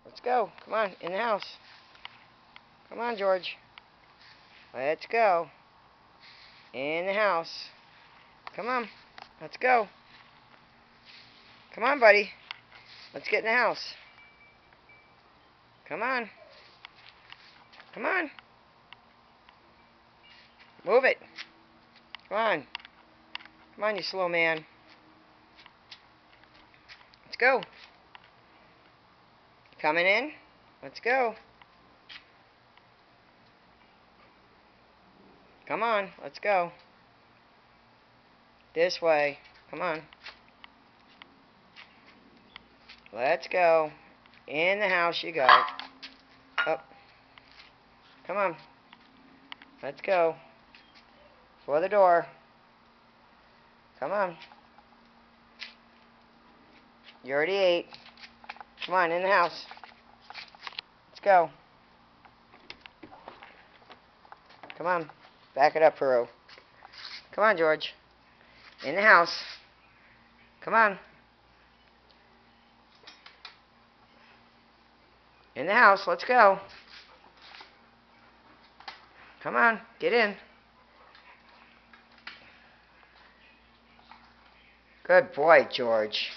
Let's go. Come on, in the house. Come on, George. Let's go. In the house. Come on. Let's go. Come on, buddy. Let's get in the house. Come on. Come on. Move it. Come on. Come on, you slow man. Let's go. Coming in? Let's go. Come on, let's go. This way. Come on. Let's go. In the house you go. Up. Come on. Let's go. For the door. Come on. You already ate. Come on, in the house. Let's go. Come on. Back it up, Peru. Come on, George. In the house. Come on. In the house. Let's go. Come on. Get in. Good boy, George.